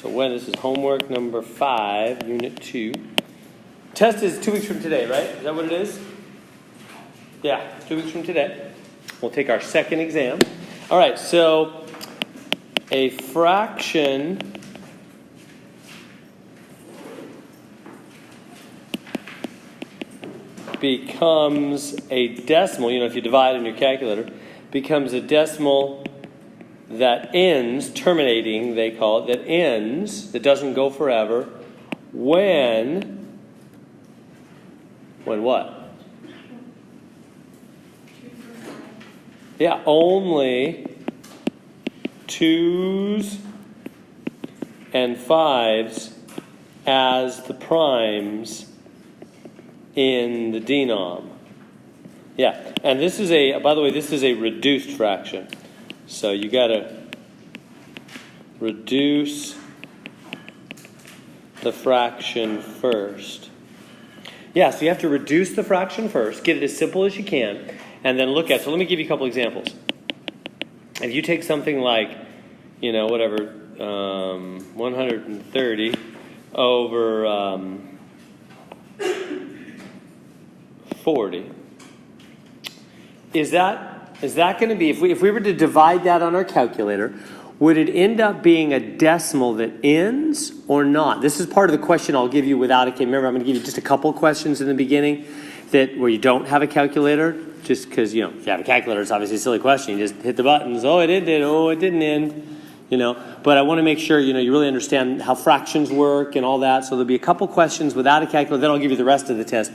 So when this is homework number 5, unit 2. Test is 2 weeks from today, right? Is that what it is? Yeah, 2 weeks from today. We'll take our second exam. All right, so a fraction becomes a decimal, if you divide in your calculator, becomes a decimal that ends, terminating, they call it, that ends, that doesn't go forever, when what? Yeah, only 2's and 5's as the primes in the denom. Yeah, and this is by the way, this is a reduced fraction. So you got to reduce the fraction first. Yeah, so you have to reduce the fraction first, get it as simple as you can, and then look at, so let me give you a couple examples. If you take something like, 130 over 40, is that going to be, if we were to divide that on our calculator, would it end up being a decimal that ends or not? This is part of the question I'll give you without a calculator. Remember, I'm going to give you just a couple questions in the beginning where you don't have a calculator, just because, if you have a calculator, it's obviously a silly question. You just hit the buttons. Oh, it ended. Oh, it didn't end. But I want to make sure, you really understand how fractions work and all that. So there'll be a couple questions without a calculator. Then I'll give you the rest of the test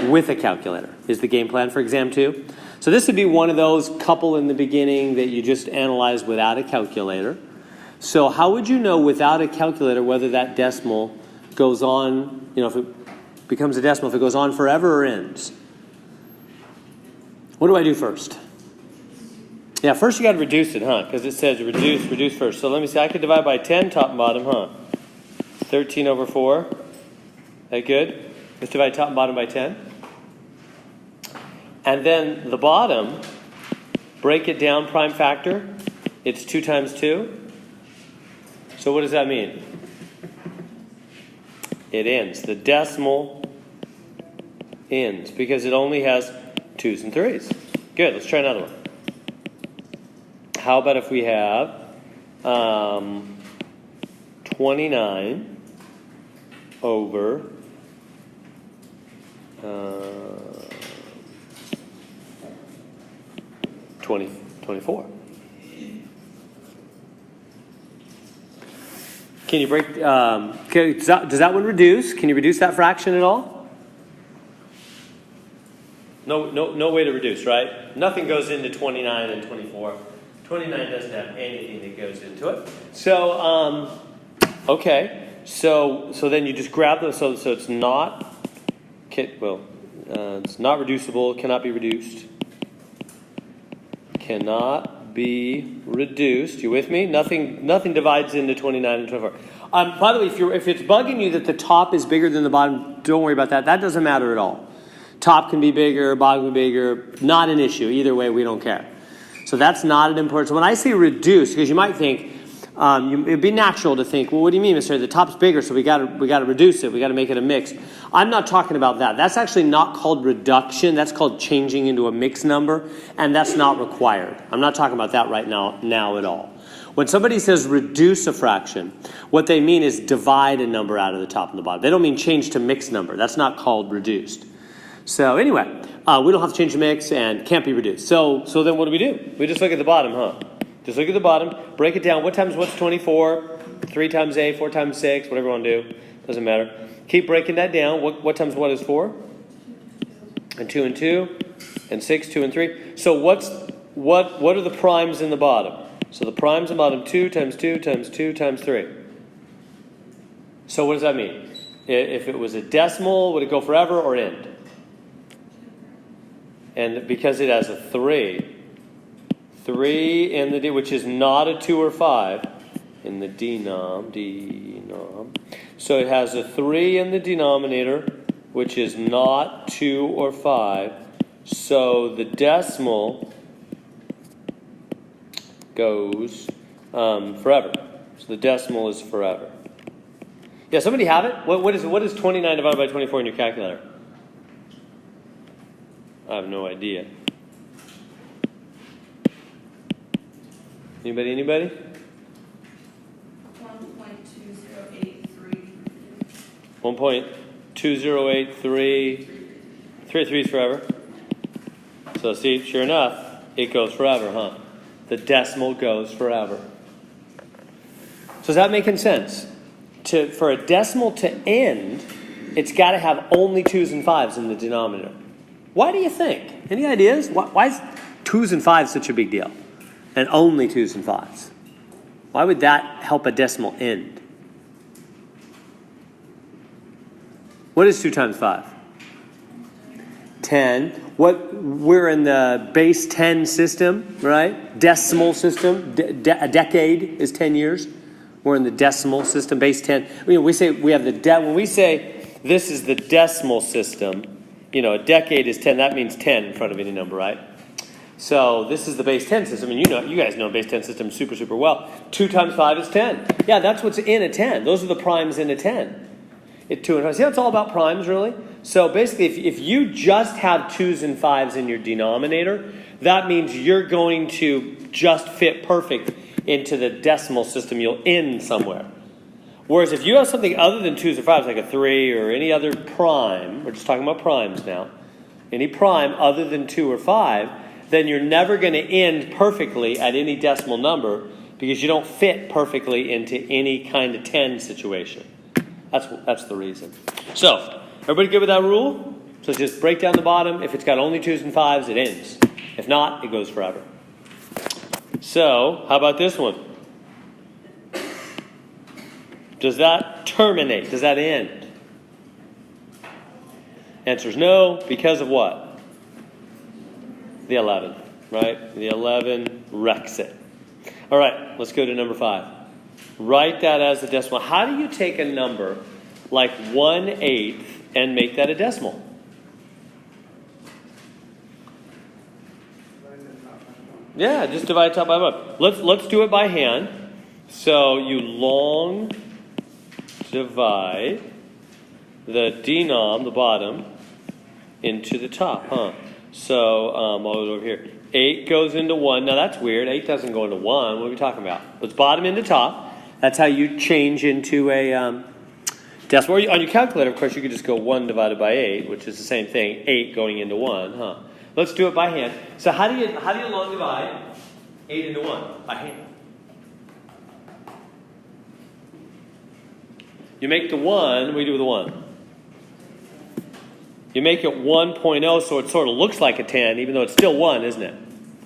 with a calculator, is the game plan for exam 2. So this would be one of those couple in the beginning that you just analyze without a calculator. So how would you know without a calculator whether that decimal goes on, if it becomes a decimal, if it goes on forever or ends? What do I do first? Yeah, first you got to reduce it, because it says reduce first. So let me see, I could divide by 10 top and bottom, 13 over 4. That good? Let's divide top and bottom by 10. And then the bottom, break it down, prime factor. It's 2 times 2. So what does that mean? It ends. The decimal ends because it only has 2's and 3's. Good, let's try another one. How about if we have 29 over 24. Can you break, does that one reduce? Can you reduce that fraction at all? No way to reduce, right? Nothing goes into 29 and 24. 29 doesn't have anything that goes into it. So, okay. So then you just grab those. So it's not, it's not reducible. Cannot be reduced. Cannot be reduced. You with me? Nothing divides into 29 and 24. By the way, if it's bugging you that the top is bigger than the bottom, don't worry about that. That doesn't matter at all. Top can be bigger, bottom can be bigger. Not an issue. Either way, we don't care. So that's not an important. So when I say reduce, because you might think, it'd be natural to think, well, what do you mean, Mr. The top's bigger, so we got to reduce it. We got to make it a mix. I'm not talking about that. That's actually not called reduction. That's called changing into a mixed number, and that's not required. I'm not talking about that right now at all. When somebody says reduce a fraction, what they mean is divide a number out of the top and the bottom. They don't mean change to mixed number. That's not called reduced. So anyway, we don't have to change the mix and can't be reduced. So then what do? We just look at the bottom, Just look at the bottom, break it down. What's 24? 3 times 8, 4 times 6, whatever you want to do. Doesn't matter. Keep breaking that down. What times what is 4? And 2 and 2. And 6, 2 and 3. So what are the primes in the bottom? So the primes in the bottom, 2 times 2 times 2 times 3. So what does that mean? If it was a decimal, would it go forever or end? And because it has a 3 in the which is not a 2 or 5 in the denom. So it has a 3 in the denominator, which is not 2 or 5. So the decimal goes forever. So the decimal is forever. Yeah, somebody have it? What is 29 divided by 24 in your calculator? I have no idea. Anybody? 1.2083. 1.2083. 3 threes forever. So see, sure enough, it goes forever, huh? The decimal goes forever. So is that making sense? For a decimal to end, it's got to have only 2's and 5's in the denominator. Why do you think? Any ideas? Why is 2's and 5's such a big deal? And only 2's and 5's? Why would that help a decimal end? What is 2 times 5? 10. We're in the base 10 system, right? Decimal system. A decade is 10 years. We're in the decimal system, base 10. We say we have when we say this is the decimal system, a decade is 10. That means 10 in front of any number, right? So this is the base 10 system, and you guys know base 10 system super, super well. 2 times 5 is 10. Yeah, that's what's in a 10. Those are the primes in a 10. 2 and 5. See how it's all about primes, really? So basically, if you just have 2's and 5's in your denominator, that means you're going to just fit perfect into the decimal system. You'll end somewhere. Whereas if you have something other than 2's or 5's, like a 3 or any other prime, we're just talking about primes now, any prime other than 2 or 5, then you're never going to end perfectly at any decimal number because you don't fit perfectly into any kind of 10 situation. That's the reason. So, everybody good with that rule? So just break down the bottom. If it's got only 2's and 5's, it ends. If not, it goes forever. So, how about this one? Does that terminate? Does that end? Answer is no, because of what? The 11, right? The 11 wrecks it. All right, let's go to number 5. Write that as a decimal. How do you take a number like 1/8 and make that a decimal? Yeah, just divide top by bottom. Let's do it by hand. So you long divide the denom, the bottom, into the top, huh? So I'll go over here. 8 goes into 1. Now that's weird. 8 doesn't go into 1. What are we talking about? It's bottom into top. That's how you change into a decimal. On your calculator, of course, you could just go 1 divided by 8, which is the same thing. 8 going into 1, huh? Let's do it by hand. So how do you long divide 8 into 1? By hand. You make the 1. What do you do with the 1? You make it 1.0 so it sort of looks like a 10, even though it's still 1, isn't it?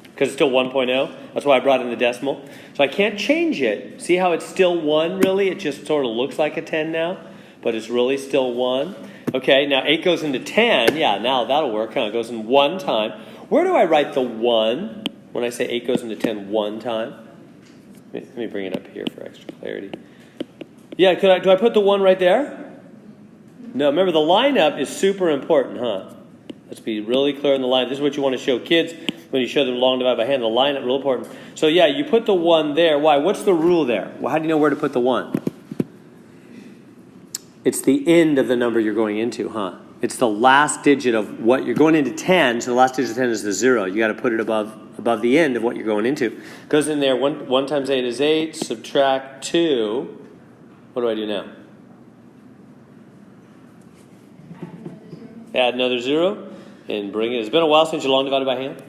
Because it's still 1.0. That's why I brought in the decimal. So I can't change it. See how it's still 1, really? It just sort of looks like a 10 now, but it's really still 1. Okay, now 8 goes into 10. Yeah, now that'll work, huh? It goes in 1 time. Where do I write the 1 when I say 8 goes into 10 1 time? Let me bring it up here for extra clarity. Yeah, do I put the 1 right there? No, remember the lineup is super important, huh? Let's be really clear in the line. This is what you want to show kids when you show them long divide by hand. The lineup, real important. So yeah, you put the 1 there. Why? What's the rule there? Well, how do you know where to put the 1? It's the end of the number you're going into, huh? It's the last digit of what you're going into 10, so the last digit of 10 is the 0. You got to put it above the end of what you're going into. Goes in there, 1 times 8 is 8, subtract 2. What do I do now? Add another 0 and bring it. It's been a while since you long divided by hand.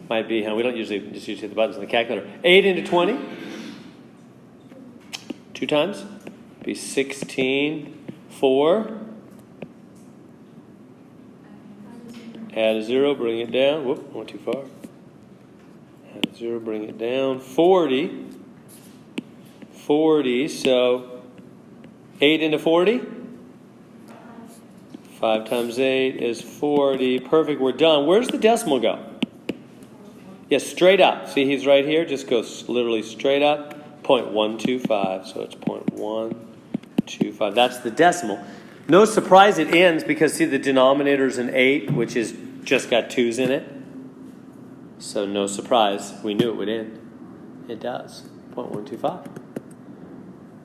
Might be, huh? We don't usually just hit the buttons on the calculator. 8 into 20. 2 times. Be 16. 4. Add a 0, bring it down. Whoop, went too far. Add a 0, bring it down. 40. 40, so 8 into 40. 5 times 8 is 40. Perfect, we're done. Where's the decimal go? Yes, straight up. See, he's right here. Just goes literally straight up. 0.125. So it's 0.125. That's the decimal. No surprise it ends because, see, the denominator's an 8, which is just got 2's in it. So no surprise. We knew it would end. It does. 0.125.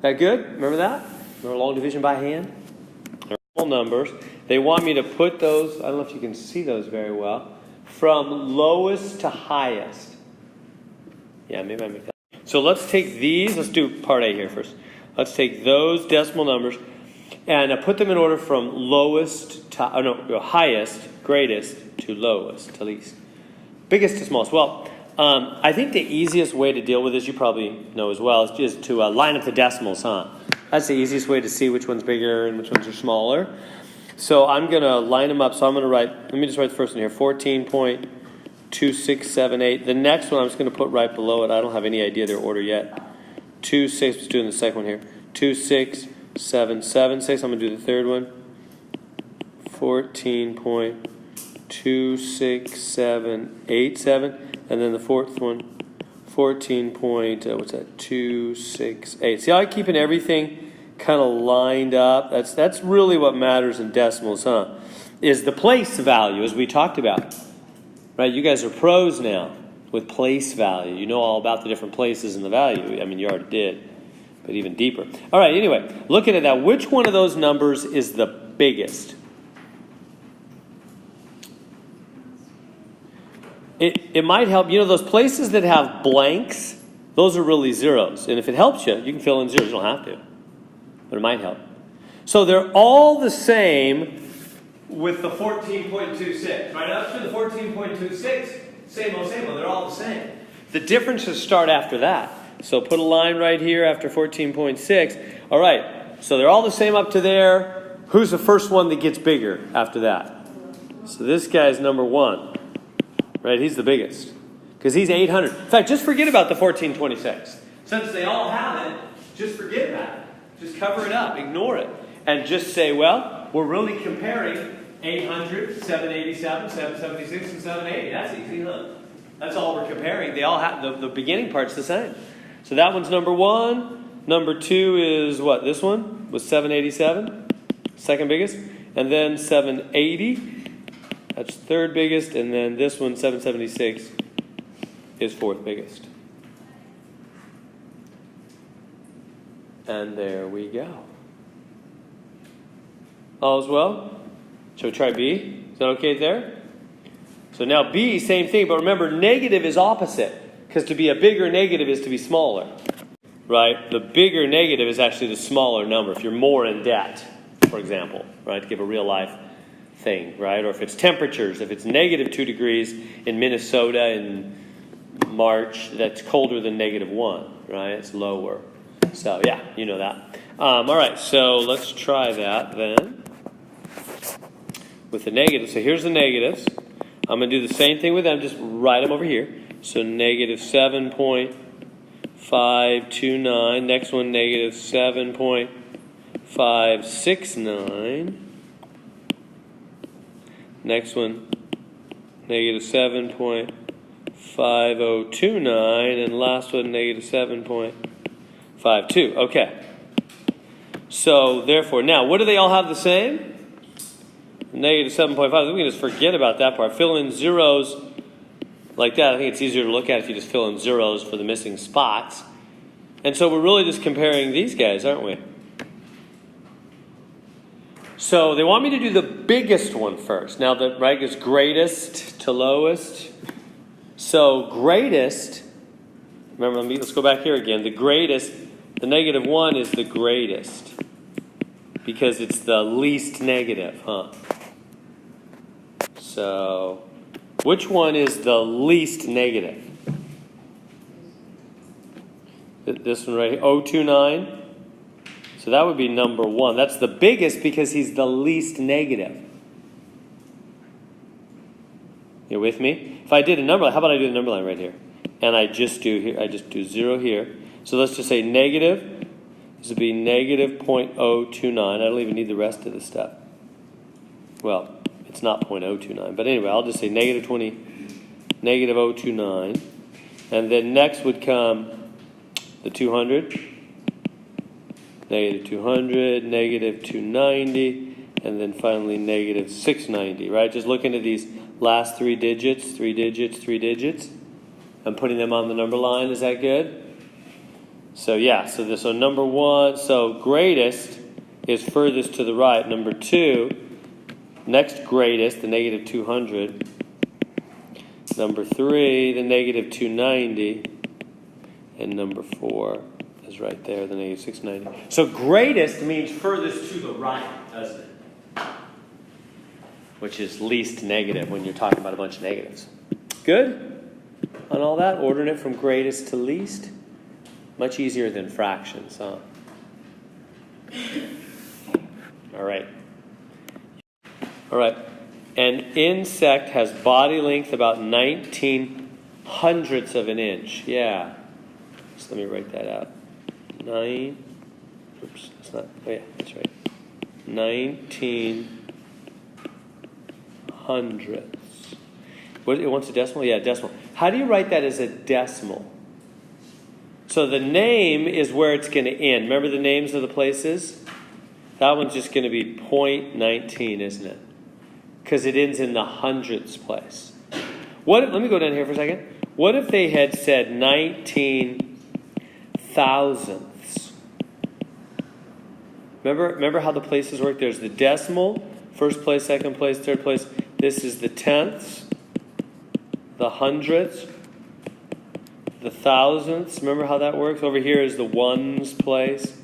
That good? Remember that? Remember long division by hand? They're whole numbers. They want me to put those, I don't know if you can see those very well, from lowest to highest. Yeah, maybe I make that. So let's take these. Let's do part A here first. Let's take those decimal numbers and put them in order from lowest to, highest, greatest to lowest, to least. Biggest to smallest. Well, I think the easiest way to deal with this, you probably know as well, is just to line up the decimals, huh? That's the easiest way to see which one's bigger and which ones are smaller. So I'm going to line them up. So I'm going to write, let me just write the first one here, 14.2678. The next one I'm just going to put right below it. I don't have any idea their order yet. 26, let's do the second one here. 2677.6. I'm going to do the third one. 14.26787. And then the fourth one, 268. See how I'm keeping everything kind of lined up? That's really what matters in decimals, huh? Is the place value, as we talked about. Right? You guys are pros now with place value. You know all about the different places in the value. I mean, you already did, but even deeper. All right, anyway, looking at that, which one of those numbers is the biggest? It might help. You know, those places that have blanks, those are really zeros. And if it helps you, you can fill in zeros. You don't have to. But it might help. So they're all the same with the 14.26. Right up to the 14.26, same old, they're all the same. The differences start after that. So put a line right here after 14.6. All right, so they're all the same up to there. Who's the first one that gets bigger after that? So this guy's number 1. Right, he's the biggest. Because he's 800. In fact, just forget about the 1426. Since they all have it, just forget about it. Just cover it up. Ignore it. And just say, well, we're really comparing 800, 787, 776, and 780. That's easy, huh? That's all we're comparing. They all have, the beginning part's the same. So that one's number 1. Number 2 is what? This one was 787. Second biggest. And then 780. That's third biggest, and then this one, 776, is fourth biggest. And there we go. All's well? Shall we try B? Is that okay there? So now B, same thing, but remember, negative is opposite, because to be a bigger negative is to be smaller. Right? The bigger negative is actually the smaller number, if you're more in debt, for example, right, to give a real life thing, right? Or if it's temperatures, if it's negative 2 degrees in Minnesota in March, that's colder than -1, right? It's lower. So yeah, you know that. All right, so let's try that then with the negatives. So here's the negatives. I'm going to do the same thing with them, just write them over here. So negative 7.529. Next one, negative 7.569. Next one, negative 7.5029, and last one, negative 7.52. Okay. So, therefore, now, what do they all have the same? Negative 7.5. We can just forget about that part. Fill in zeros like that. I think it's easier to look at if you just fill in zeros for the missing spots. And so we're really just comparing these guys, aren't we? So they want me to do the biggest one first. Now, the right is greatest to lowest. So greatest, remember, let's go back here again. The greatest, the -1 is the greatest because it's the least negative, huh? So which one is the least negative? This one right here, 029. So that would be number 1. That's the biggest because he's the least negative. You with me? If I did a number line, how about I do the number line right here? And I just do 0 here. So let's just say negative. This would be negative 0.029. I don't even need the rest of the stuff. Well, it's not 0.029. But anyway, I'll just say negative 0.29. And then next would come the 200. Negative 200, negative 290, and then finally negative 690, right? Just looking at these last 3 digits, 3 digits, 3 digits, and putting them on the number line. Is that good? So yeah, so number 1, so greatest is furthest to the right. Number 2, next greatest, the negative 200. Number 3, the negative 290. And number 4 is right there, the negative 690. So greatest means furthest to the right, doesn't it? Which is least negative when you're talking about a bunch of negatives. Good? On all that, ordering it from greatest to least. Much easier than fractions, huh? All right. All right. An insect has body length about 19 hundredths of an inch. Yeah. So let me write that out. That's not, oh yeah, that's right. 19 hundredths. What, it wants a decimal? Yeah, decimal. How do you write that as a decimal? So the name is where it's going to end. Remember the names of the places? That one's just going to be 0.19, isn't it? Because it ends in the hundredths place. Let me go down here for a second. What if they had said 19 thousandths? Remember how the places work? There's the decimal, first place, second place, third place. This is the tenths, the hundredths, the thousandths. Remember how that works? Over here is the ones place,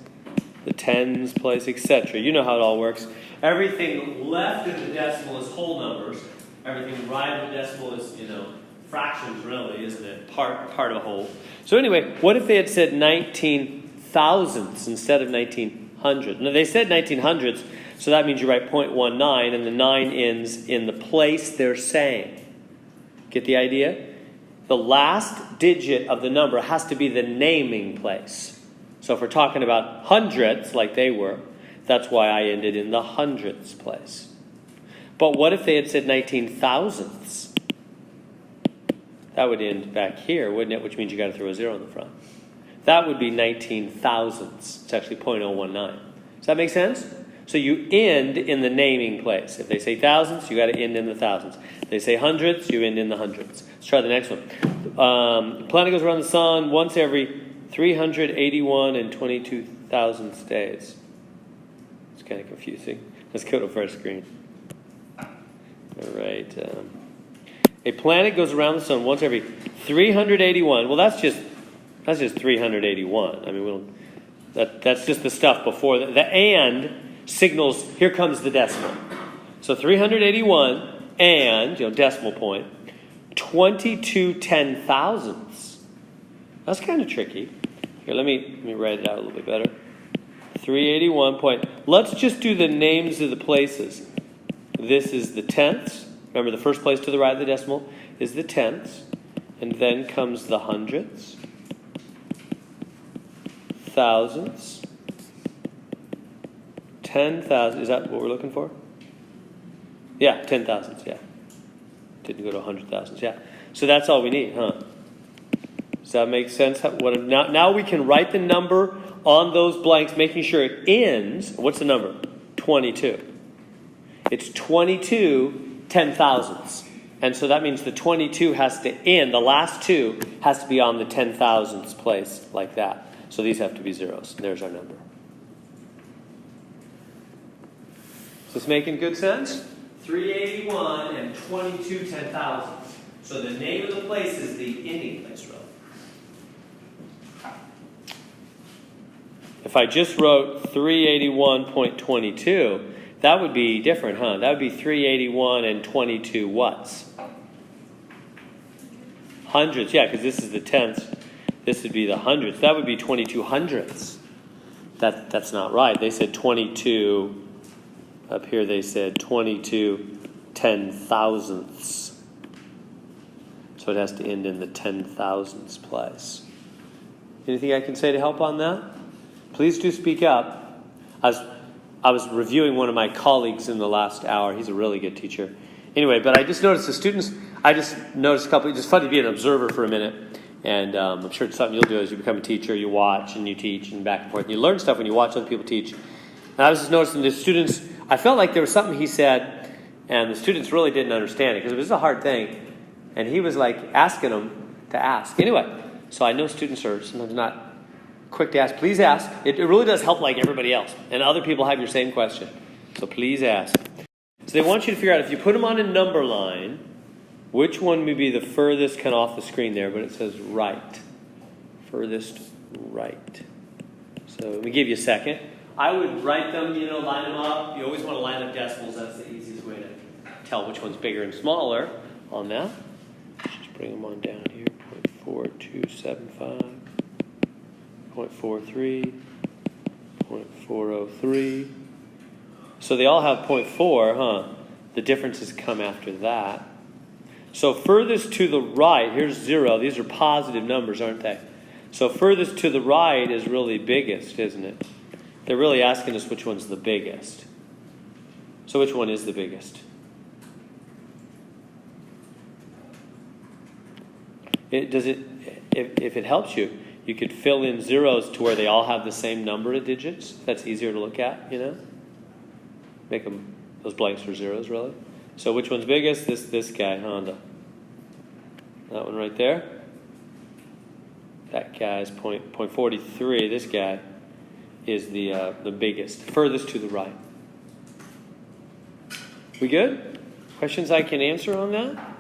the tens place, etc. You know how it all works. Everything left of the decimal is whole numbers. Everything right of the decimal is, fractions really, isn't it? Part of a whole. So anyway, what if they had said 19 thousandths instead of 1900? Now they said 1900ths, so that means you write 0.19 and the 9 ends in the place they're saying. Get the idea? The last digit of the number has to be the naming place. So if we're talking about hundredths like they were, that's why I ended in the hundredths place. But what if they had said 19 thousandths? That would end back here, wouldn't it? Which means you got to throw a 0 in the front. That would be 19 thousandths. It's actually 0.019. Does that make sense? So you end in the naming place. If they say thousandths, you got to end in the thousands. If they say hundredths, you end in the hundreds. Let's try the next one. The planet goes around the sun once every 381 and 22 thousandths days. It's kind of confusing. Let's go to first screen. All right. A planet goes around the sun once every 381. Well, that's just 381. I mean, that's just the stuff before the and signals. Here comes the decimal. So 381 and decimal point 22 10,000ths. That's kind of tricky. Here, let me write it out a little bit better. 381 point. Let's just do the names of the places. This is the tenths. Remember, the first place to the right of the decimal is the tenths. And then comes the hundredths, thousandths, 10,000. Is that what we're looking for? Yeah, 10,000ths, yeah. Didn't go to 100,000s, yeah. So that's all we need, huh? Does that make sense? Now we can write the number on those blanks, making sure it ends. What's the number? 22. It's 22 10,000ths. And so that means the 22 has to end. The last 2 has to be on the 10,000ths place like that. So these have to be zeros. There's our number. Is this making good sense? 381 and 22 10,000ths. So the name of the place is the ending place, really. If I just wrote 381.22, that would be different, huh? That would be 381 and 22 whats? Hundreds, yeah, because this is the tenths. This would be the hundredths. That would be 22 hundredths. That's not right. They said 22. Up here they said 22 10,000ths. So it has to end in the 10,000ths place. Anything I can say to help on that? Please do speak up. I was reviewing one of my colleagues in the last hour. He's a really good teacher. Anyway, but I just noticed the students, it's just fun to be an observer for a minute. And I'm sure it's something you'll do as you become a teacher. You watch and you teach and back and forth. And you learn stuff when you watch other people teach. And I was just noticing the students, I felt like there was something he said, and the students really didn't understand it because it was a hard thing. And he was like asking them to ask. Anyway, so I know students are sometimes not quick to ask. Please ask. It really does help like everybody else. And other people have your same question. So please ask. So they want you to figure out if you put them on a number line, which one would be the furthest kind of off the screen there, but it says right. Furthest right. So let me give you a second. I would write them, line them up. You always want to line up decimals. That's the easiest way to tell which one's bigger and smaller on that. Just bring them on down here. 0.4275, 0.43, 0.403. So they all have 0.4, huh? The differences come after that. So furthest to the right, here's 0. These are positive numbers, aren't they? So furthest to the right is really biggest, isn't it? They're really asking us which one's the biggest. So which one is the biggest? If it helps you, you could fill in zeros to where they all have the same number of digits. That's easier to look at, Make them, those blanks are zeros, really. So which one's biggest? This guy, Honda. That one right there. That guy's 0.43. This guy is the biggest, furthest to the right. We good? Questions I can answer on that?